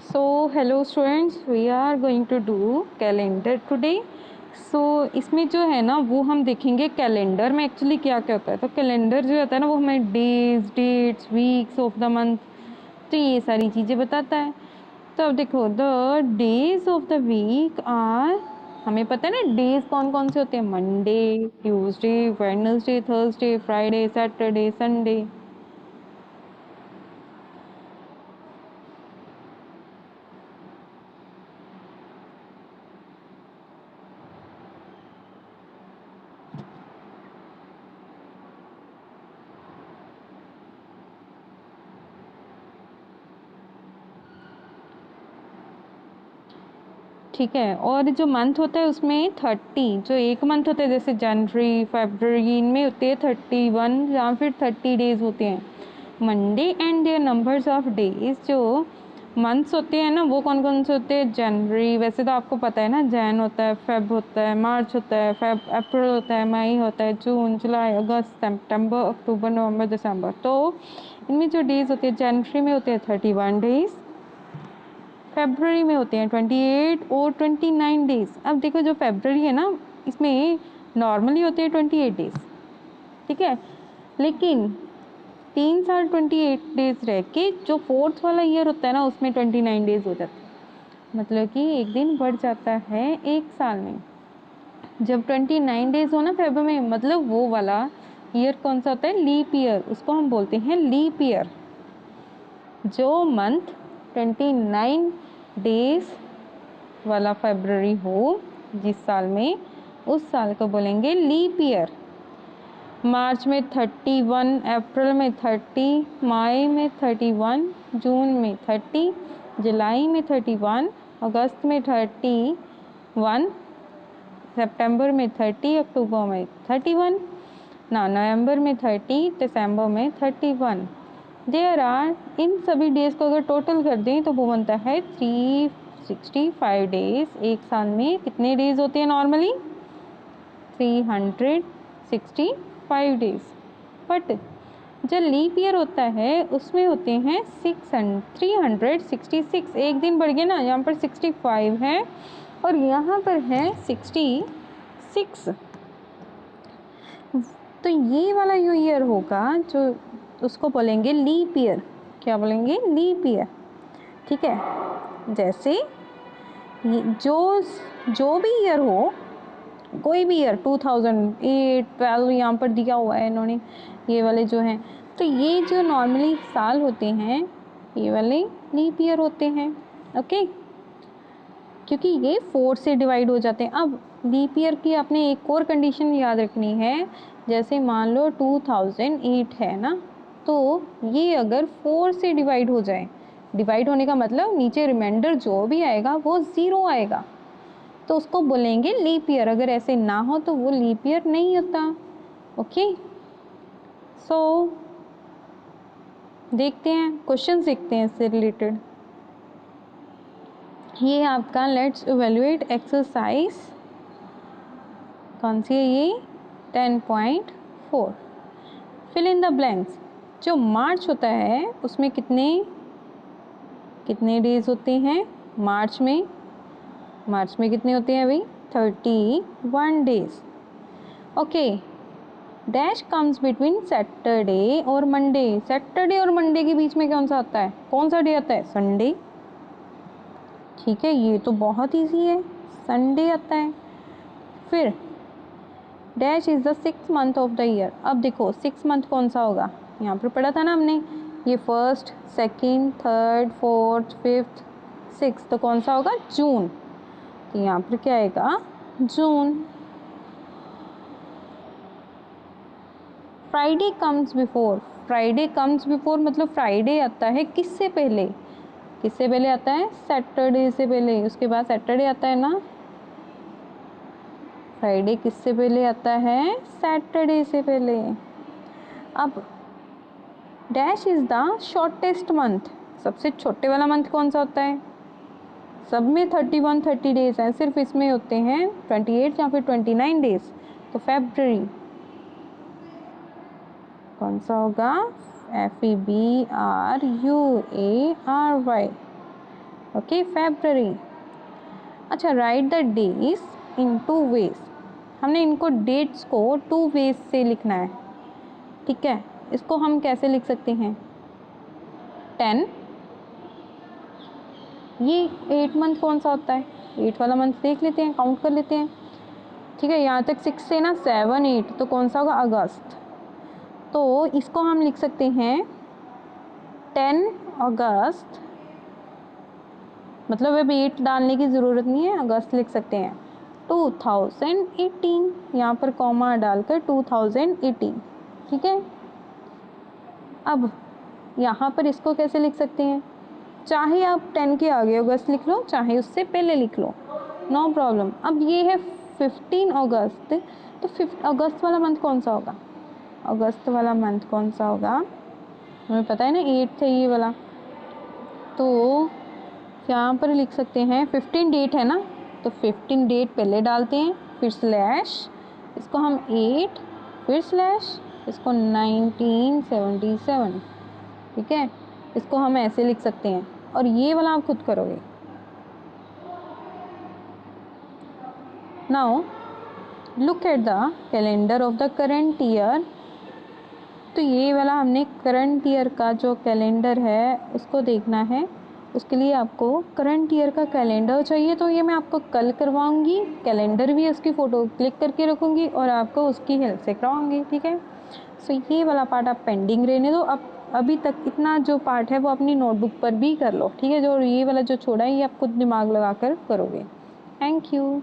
So hello students, we are going to do calendar today. So इसमें जो है ना वो हम देखेंगे कैलेंडर में एक्चुअली क्या क्या होता है। तो कैलेंडर जो होता है ना वो हमें days, dates, weeks of the month, तो ये सारी चीज़ें बताता है। तो अब देखो the days of the week are, हमें पता है ना डेज कौन कौन से होते हैं, Monday, Tuesday, Wednesday, Thursday, Friday, Saturday, Sunday. ठीक है, और जो मंथ होता है उसमें 30, जो एक मंथ होता है जैसे जनवरी, फरवरी, इनमें होते हैं 31 या फिर 30 डेज होते हैं। Monday and their numbers of days, जो मंथ्स होते हैं ना वो कौन कौन से होते हैं। जनवरी, वैसे तो आपको पता है ना, जैन होता है, फेब होता है, मार्च होता है, फेब अप्रैल होता है, मई होता है, जून, जुलाई, अगस्त, सितंबर, अक्टूबर, नवंबर, दिसंबर। तो इनमें जो डेज होते हैं जनवरी में होते हैं 31 डेज, फेब्रुवरी में होते हैं 28 और 29 डेज। अब देखो जो फेब्रुवरी है ना इसमें नॉर्मली होते हैं 28 डेज, ठीक है, लेकिन 3 साल 28 डेज रह के जो फोर्थ वाला ईयर होता है ना उसमें 29 डेज हो जाते हैं, मतलब कि एक दिन बढ़ जाता है एक साल में। जब 29 डेज हो ना फेब्रुवरी में, मतलब वो वाला ईयर कौन सा होता है, लीप ईयर, उसको हम बोलते हैं लीप ईयर। जो मंथ 29 डेज वाला फेब्रुवरी हो जिस साल में, उस साल को बोलेंगे लीप ईयर। मार्च में 31, अप्रैल में 30, मई में 31, जून में 30, जुलाई में 31, अगस्त में 31, सितंबर में 30, अक्टूबर में 31, नवंबर में 30, दिसंबर में 31। देयर आर, इन सभी डेज को अगर टोटल कर दें तो वो बनता है 365 डेज। एक साल में कितने डेज होते हैं नॉर्मली, 365 डेज। बट जो लीप ईयर होता है उसमें होते हैं 366, एक दिन बढ़ गया ना, यहाँ पर 65 है और यहाँ पर है 66। तो ये वाला जो ईयर होगा जो उसको बोलेंगे लीप ईयर। क्या बोलेंगे, लीप ईयर, ठीक है। जैसे जो जो भी ईयर हो, कोई भी ईयर, 2008, 12 यहाँ पर दिया हुआ है इन्होंने, ये वाले जो हैं, तो ये जो नॉर्मली साल होते हैं ये वाले लीप ईयर होते हैं, ओके, क्योंकि ये 4 से डिवाइड हो जाते हैं। अब लीप ईयर की आपने एक और कंडीशन याद रखनी है, जैसे मान लो 2008 है ना, तो ये अगर 4 से डिवाइड हो जाए, डिवाइड होने का मतलब नीचे रिमाइंडर जो भी आएगा वो 0 आएगा, तो उसको बोलेंगे लीप ईयर। अगर ऐसे ना हो तो वो लीप ईयर नहीं होता, ओके। सो देखते हैं क्वेश्चन, देखते हैं इससे रिलेटेड। ये आपका लेट्स इवेल्युएट एक्सरसाइज, कौन सी है ये, 10.4, फिल इन द ब्लैंक्स। जो मार्च होता है उसमें कितने कितने डेज होते हैं, मार्च में कितने होते हैं अभी, 31 days, okay. Dash comes between Saturday और मंडे, सैटरडे और मंडे के बीच में कौन सा आता है, कौन सा डे आता है, संडे, ठीक है, ये तो बहुत इजी है, संडे आता है। फिर dash is the 6th month of the year. अब देखो 6 मंथ कौन सा होगा, यहाँ पर पढ़ा था ना हमने, ये first, second, third, fourth, fifth, 6th, तो कौन सा होगा, जून, तो यहाँ पर क्या आएगा, June. Friday comes before, Friday comes before मतलब फ्राइडे आता है किससे पहले, किससे पहले आता है, सैटरडे से पहले, उसके बाद सैटरडे आता है ना, फ्राइडे किससे पहले आता है, सैटरडे से पहले। अब dash is the shortest month, सबसे छोटे वाला मंथ कौन सा होता है, सब में 31 30 डेज हैं, सिर्फ इसमें होते हैं 28 या फिर 29 डेज, तो फेब्रुवरी कौन सा होगा, FEBRUARY, ओके, फेब्रवरी। अच्छा, write the days in 2 ways. हमने इनको डेट्स को 2 वेज से लिखना है, ठीक है। इसको हम कैसे लिख सकते हैं? 10, ये 8 मंथ कौन सा होता है? 8 वाला मंथ देख लेते हैं, काउंट कर लेते हैं, ठीक है। यहाँ तक 6 से ना 7, 8, तो कौन सा होगा? अगस्त। तो इसको हम लिख सकते हैं 10 अगस्त, मतलब अब 8 डालने की ज़रूरत नहीं है, अगस्त लिख सकते हैं। 2018, यहाँ पर कॉमा डालकर 2018, ठीक है। अब यहाँ पर इसको कैसे लिख सकते हैं? चाहे आप 10 के आगे अगस्त लिख लो, चाहे उससे पहले लिख लो, नो प्रॉब्लम। अब ये है 15 अगस्त, तो 5 अगस्त वाला मंथ कौन सा होगा? अगस्त वाला मंथ कौन सा होगा? हमें पता है ना, 8 है ये वाला। तो यहाँ पर लिख सकते हैं 15 डेट है ना, तो 15 डेट पहले डालते हैं, फिर स्लैश, इसको हम 8, फिर स्लैश, इसको 1977, ठीक है। इसको हम ऐसे लिख सकते हैं, और ये वाला आप खुद करोगे। Now look at the calendar of the current year. तो ये वाला हमने करंट ईयर का जो कैलेंडर है उसको देखना है। उसके लिए आपको करंट ईयर का कैलेंडर चाहिए, तो ये मैं आपको कल करवाऊँगी। कैलेंडर भी उसकी फ़ोटो क्लिक करके रखूँगी और आपको उसकी हेल्प से करवाऊँगी, ठीक है। सो ये वाला पार्ट आप पेंडिंग रहने दो। अब अभी तक इतना जो पार्ट है वो अपनी नोटबुक पर भी कर लो, ठीक है। जो ये वाला जो छोड़ा है ये आप खुद दिमाग लगा कर करोगे। Thank you.